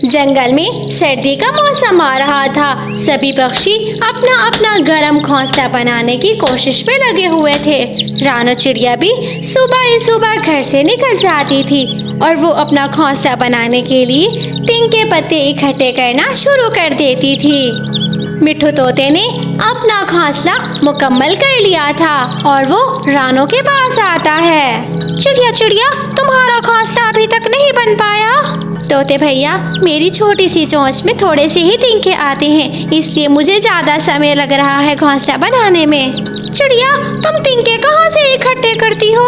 जंगल में सर्दी का मौसम आ रहा था। सभी पक्षी अपना अपना गर्म घोंसला बनाने की कोशिश में लगे हुए थे। रानो चिड़िया भी सुबह ही सुबह घर से निकल जाती थी और वो अपना घोंसला बनाने के लिए टिंग के पत्ते इकट्ठे करना शुरू कर देती थी। मिट्ठू तोते ने अपना घोंसला मुकम्मल कर लिया था और वो रानो के पास आता है। चिड़िया चिड़िया, तुम्हारा घोंसला अभी तक नहीं बन पाया? तोते भैया, मेरी छोटी सी चोंच में थोड़े से ही तिनके आते हैं, इसलिए मुझे ज्यादा समय लग रहा है घोंसला बनाने में। चिड़िया, तुम तिनके कहाँ से इकट्ठे करती हो?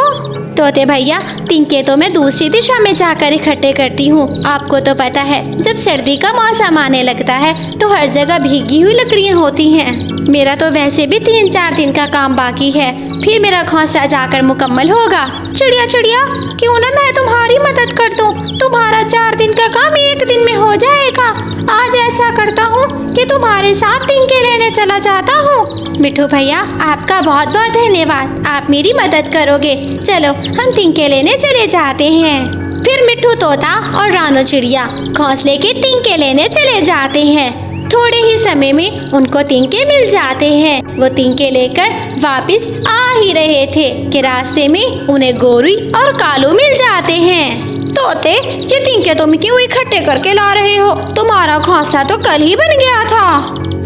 तोते भैया, तिनके तो मैं दूसरी दिशा में जाकर इकट्ठे करती हूँ। आपको तो पता है, जब सर्दी का मौसम आने लगता है तो हर जगह भीगी हुई लकड़ियाँ होती हैं। मेरा तो वैसे भी 3-4 दिन का काम बाकी है, फिर मेरा घोंसला जाकर मुकम्मल होगा। चिड़िया चिड़िया, क्यों ना मैं तुम्हारी मदद कर दूं? तुम्हारा 4 दिन का काम 1 दिन में हो जाएगा। आज ऐसा करता हूँ कि तुम्हारे साथ तिनके लेने चला जाता हूँ। मिट्ठू भैया, आपका बहुत बहुत धन्यवाद, आप मेरी मदद करोगे। चलो हम तिनके लेने चले जाते हैं। फिर मिट्ठू तोता और रानो चिड़िया घोंसले के तिनके लेने चले जाते हैं। थोड़े ही समय में उनको तिनके मिल जाते हैं। वो तिनके लेकर वापस आ ही रहे थे कि रास्ते में उन्हें गोरी और कालू मिल जाते हैं। तोते, ये तिनके तुम क्यों इकट्ठे करके ला रहे हो? तुम्हारा घोंसला तो कल ही बन गया था।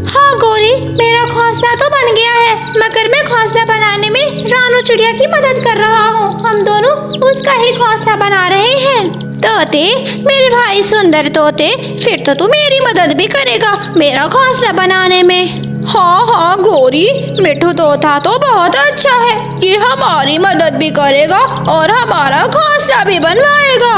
हाँ गोरी, मेरा घोंसला तो बन गया है, मगर मैं घोंसला बनाने में रानो चिड़िया की मदद कर रहा हूँ। हम दोनों उसका ही घोंसला बना रहे हैं। तोते, मेरे भाई सुंदर तोते, फिर तो तू मेरी मदद भी करेगा मेरा घोंसला बनाने में। हाँ हाँ गोरी, मिट्ठू तोता तो बहुत अच्छा है, ये हमारी मदद भी करेगा और हमारा घोंसला भी बनवाएगा।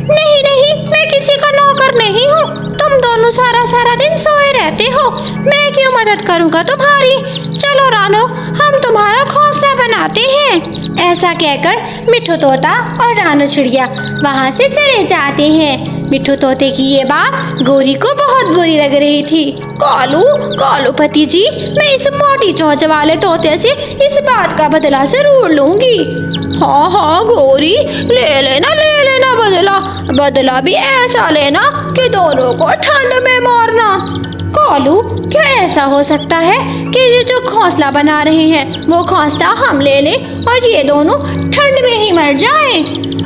नहीं नहीं, मैं किसी का नौकर नहीं हूँ। तुम दोनों सारा सारा दिन सोए रहते हो, मैं क्यों मदद करूँगा तुम्हारी? चलो रानो, हम तुम्हारा घोंसला बनाते हैं। ऐसा कहकर मिट्ठू तोता और रानो चिड़िया वहाँ से चले जाते हैं। मिट्ठू तोते की ये बात गोरी को बहुत बुरी लग रही थी। कालू पति जी, मैं इस मोटी चोंच वाले तोते से इस बात का बदला जरूर लूंगी। हाँ हाँ गोरी, ले लेना बदला भी ऐसा लेना कि दोनों को ठंड में मारना। कालू, क्या ऐसा हो सकता है कि ये जो घोंसला बना रहे हैं वो घोंसला हम ले लें और ये दोनों ठंड में ही मर जाएं?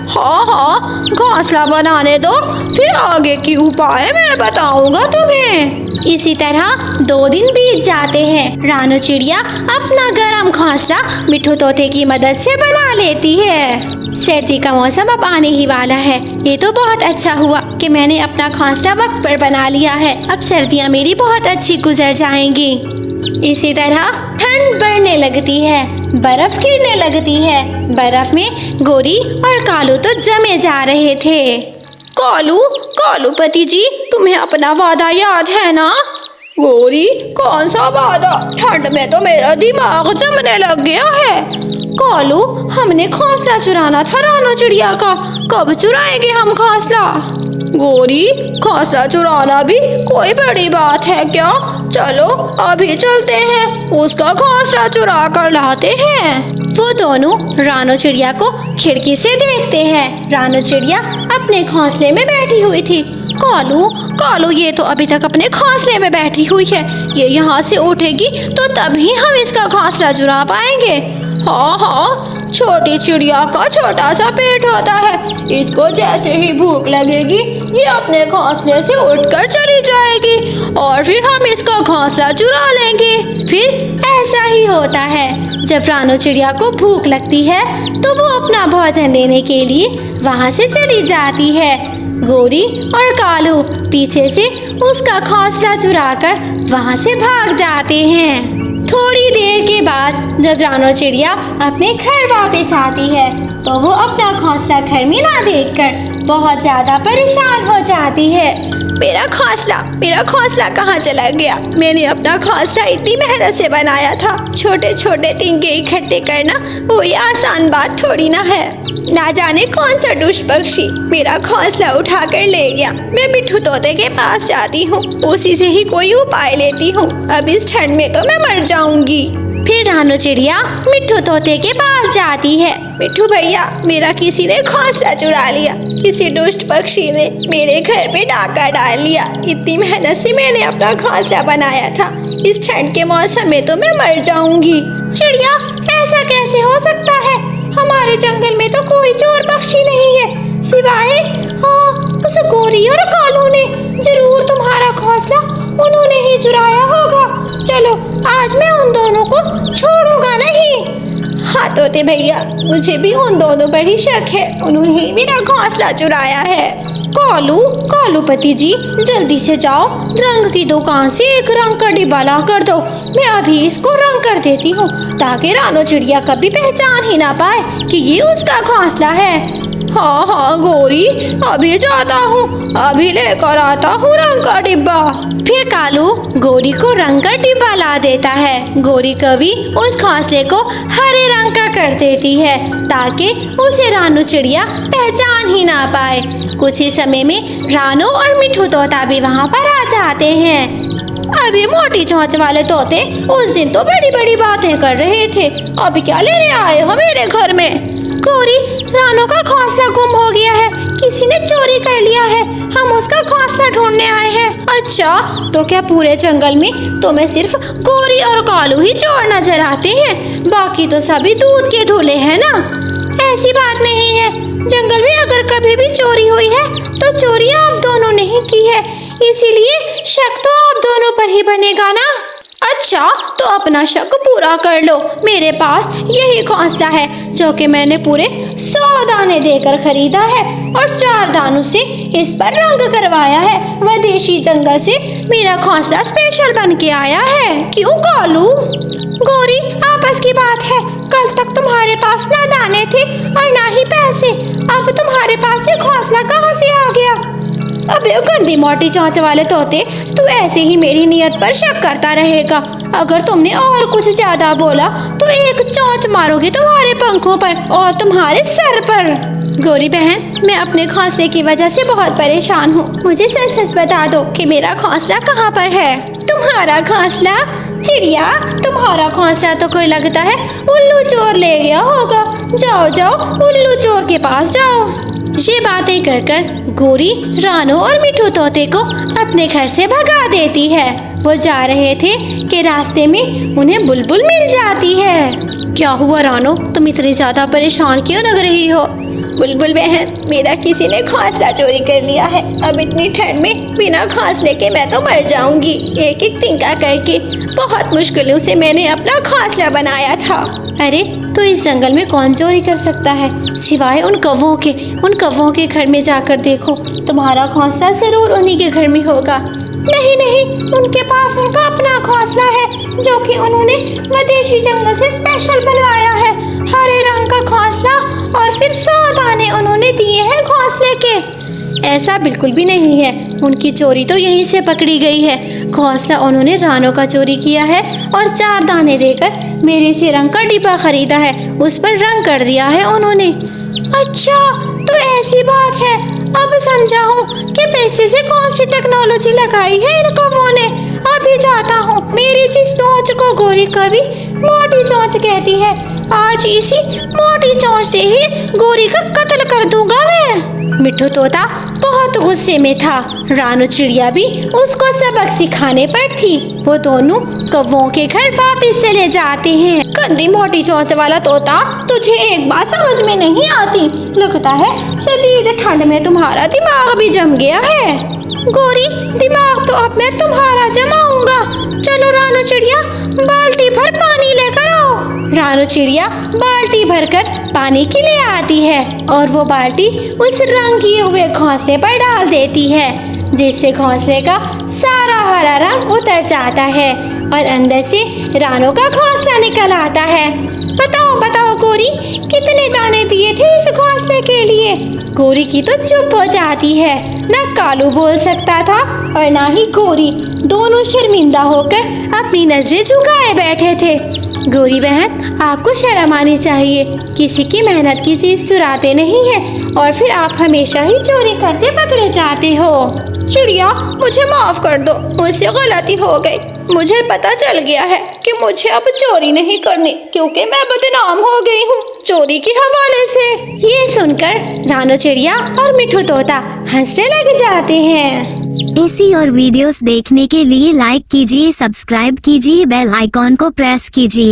हाँ, घोंसला बनाने दो, फिर आगे की उपाय मैं बताऊंगा तुम्हें। इसी तरह 2 दिन बीत जाते हैं। रानो चिड़िया अपना गर्म घोंसला मिट्ठू तोते की मदद से बना लेती है। सर्दी का मौसम अब आने ही वाला है। ये तो बहुत अच्छा हुआ कि मैंने अपना घोंसला वक्त पर बना लिया है। अब सर्दियाँ मेरी बहुत अच्छी गुजर जाएंगी। इसी तरह ठंड बढ़ने लगती है, बर्फ गिरने लगती है। बर्फ में गोरी और कालू तो जमे जा रहे थे। कालू पति जी, तुम्हें अपना वादा याद है ना? गोरी, कौन सा वादा? ठंड में तो मेरा दिमाग जमने लग गया है। कालू, हमने घोंसला चुराना था रानो चिड़िया का, कब चुराएंगे हम घोंसला? गोरी, घोंसला चुराना भी कोई बड़ी बात है क्या? चलो अभी चलते हैं, उसका घोंसला चुरा कर लाते हैं। वो दोनों रानो चिड़िया को खिड़की से देखते हैं। रानो चिड़िया अपने घोंसले में बैठी हुई थी। कालू, ये तो अभी तक अपने घोंसले में बैठी हुई है, ये यहाँ से उठेगी तो तभी हम इसका घोंसला चुरा पाएंगे। हाँ, छोटी चिड़िया का छोटा सा पेट होता है, इसको जैसे ही भूख लगेगी ये अपने घोंसले से उठकर चली जाएगी और फिर हम इसका घोंसला चुरा लेंगे। फिर ऐसा ही होता है, जब रानो चिड़िया को भूख लगती है तो वो अपना भोजन लेने के लिए वहाँ से चली जाती है। गोरी और कालू पीछे से उसका घोंसला चुराकर वहाँ से भाग जाते हैं। थोड़ी देर के बाद जब रानो चिड़िया अपने घर वापस आती है तो वो अपना घोंसला घर में ना देखकर बहुत ज्यादा परेशान हो जाती है। मेरा घोंसला कहाँ चला गया? मैंने अपना घोंसला इतनी मेहनत से बनाया था। छोटे छोटे तिनके इकट्ठे करना कोई आसान बात थोड़ी ना है। ना जाने कौन सा दुष्ट पक्षी मेरा घोंसला उठा कर ले गया। मैं मिट्ठू तोते के पास जाती हूँ, उसी से ही कोई उपाय लेती हूँ। अब इस ठंड में तो मैं मर जाऊंगी। फिर रानू चिड़िया मिट्ठू तोते के पास जाती है। मिट्ठू भैया, मेरा किसी ने घोंसला चुरा लिया, किसी दुष्ट पक्षी ने मेरे घर पे डाका डाल लिया। इतनी मेहनत से मैंने अपना घोंसला बनाया था, इस ठंड के मौसम में तो मैं मर जाऊंगी। चिड़िया, ऐसा कैसे हो सकता है? हमारे जंगल में तो कोई चोर पक्षी नहीं है सिवाय उस गोरी और कालू ने। जरूर तुम्हारा घोंसला उन्होंने ही चुराया होगा। चलो, आज मैं उन दोनों को छोड़ूंगा नहीं। हाँ तोते भैया, मुझे भी उन दोनों पर ही शक है, उन्होंने ही मेरा घोंसला चुराया है। कालूपति जी, जल्दी से जाओ, रंग की दुकान से एक रंग का डिब्बा ला कर दो। मैं अभी इसको रंग कर देती हूँ ताकि रानू चिड़िया कभी पहचान ही ना पाए कि ये उसका घोंसला है। हाँ गौरी, अभी जाता हूँ, अभी लेकर आता हूँ रंग का डिब्बा। फिर कालू गौरी को रंग का डिब्बा ला देता है। गौरी कभी उस घोंसले को हरे रंग का कर देती है ताकि उसे रानू चिड़िया पहचान ही ना पाए। कुछ ही समय में रानू और मिट्ठू तोता भी वहाँ पर आ जाते हैं। अभी मोटी चोंच वाले तोते उस दिन तो बड़ी बड़ी बातें कर रहे थे, अभी क्या लेने आए हो मेरे घर में? गौरी, रानू का घोंसला गुम हो गया है, किसी ने चोरी कर लिया है, हम उसका घोंसला ढूंढने आए हैं। अच्छा, तो क्या पूरे जंगल में तुम्हें सिर्फ गौरी और कालू ही चोर नजर आते हैं? बाकी तो सभी दूध के धुले हैं ना? ऐसी बात नहीं है, जंगल में अगर कभी भी चोरी हुई है तो चोरी आप दोनों ने ही की है, इसीलिए शक तो आप दोनों पर ही बनेगा ना। अच्छा, तो अपना शक पूरा कर लो। मेरे पास यही घोंसला है जो कि मैंने पूरे 100 दाने देकर खरीदा है और 4 दानों से इस पर रंग करवाया है। विदेशी जंगल से मेरा घोंसला स्पेशल बन के आया है। क्यों कालू? गौरी, आपस की बात है, कल तक तुम्हारे पास ना दाने थे और ना ही पैसे, अब तुम्हारे पास ये घोंसला कहाँ से आ गया? अबे गंदी मोटी चोंच वाले तोते, तू ऐसे ही मेरी नियत पर शक करता रहेगा। अगर तुमने और कुछ ज्यादा बोला तो एक चोंच मारोगे तुम्हारे पंखों पर और तुम्हारे सर पर। गौरी बहन, मैं अपने घोंसले की वजह से बहुत परेशान हूँ, मुझे सच सच बता दो कि मेरा घोंसला कहाँ पर है? तुम्हारा घोंसला? चिड़िया, तुम्हारा घोंसला तो कोई लगता है उल्लू चोर ले गया होगा। जाओ जाओ, उल्लू चोर के पास जाओ। ये बातें कर कर गौरी रानू और मिट्ठू तोते को अपने घर से भगा देती है। वो जा रहे थे कि रास्ते में उन्हें बुलबुल मिल जाती है। क्या हुआ रानू, तुम इतनी ज्यादा परेशान क्यों लग रही हो? बुलबुल बहन, मेरा किसी ने घोंसला चोरी कर लिया है। अब इतनी ठंड में बिना घोंसले के मैं तो मर जाऊंगी। एक एक तिनका करके बहुत मुश्किलों से मैंने अपना घोंसला बनाया था। अरे, तो इस जंगल में कौन चोरी कर सकता है सिवाय उन कौवों के? उन कौवों के घर में जाकर देखो, तुम्हारा घोंसला जरूर उन्हीं के घर में होगा। नहीं नहीं, उनके पास उनका अपना घोंसला है जो कि उन्होंने विदेशी जंगल से स्पेशल बनवाया है। हरे रंग का घोंसला और फिर 100 दाने उन्होंने दिए हैं घोंसले के। ऐसा बिल्कुल भी नहीं है, उनकी चोरी तो यहीं से पकड़ी गई है। घोंसला उन्होंने रानू का चोरी किया है और 4 दाने देकर मेरे से रंग का डिब्बा खरीदा है, उस पर रंग कर दिया है उन्होंने। अच्छा, तो ऐसी बात है, अब समझा हूँ कि पैसे से कौन सी टेक्नोलॉजी लगाई है इन कौवों ने। अभी जाता हूँ, मेरी जिस चोंच को गौरी कभी मोटी चोंच कहती है, आज इसी मोटी चोंच से ही गौरी का कत्ल कर दूंगा मैं। मिट्ठू तोता बहुत गुस्से में था, रानू चिड़िया भी उसको सबक सिखाने पर थी। वो दोनों कौवों के घर वापस चले जाते हैं। गंदी मोटी चोंच वाला तोता, तुझे एक बात समझ में नहीं आती, लगता है शदीद ठंड में तुम्हारा दिमाग भी जम गया है। गौरी, दिमाग तो अब मैं तुम्हारा जमाऊंगा। चलो रानू चिड़िया, बाल्टी भर पानी लेकर आओ। रानू चिड़िया बाल्टी भरकर पानी के लिए आती है और वो बाल्टी उस रंग किए हुए घोंसले पर डाल देती है, जिससे घोंसले का सारा हरा रंग उतर जाता है और अंदर से रानू का घोंसला निकल आता है। बताओ बताओ गौरी, कितने दाने दिए थे इस घोंसले के लिए? गौरी की तो चुप हो जाती है। ना कालू बोल सकता था और ना ही गौरी, दोनों शर्मिंदा होकर अपनी नजरें झुकाए बैठे थे। गौरी बहन, आपको शर्म आनी चाहिए, किसी की मेहनत की चीज चुराते नहीं है और फिर आप हमेशा ही चोरी करते पकड़े जाते हो। चिड़िया, मुझे माफ कर दो, मुझसे गलती हो गई। मुझे पता पता चल गया है कि मुझे अब चोरी नहीं करनी, क्योंकि मैं बदनाम हो गई हूँ चोरी के हवाले से। ये सुनकर रानू चिड़िया और मिठू तोता हंसने लग जाते हैं। ऐसी और वीडियोस देखने के लिए लाइक कीजिए, सब्सक्राइब कीजिए, बेल आइकॉन को प्रेस कीजिए।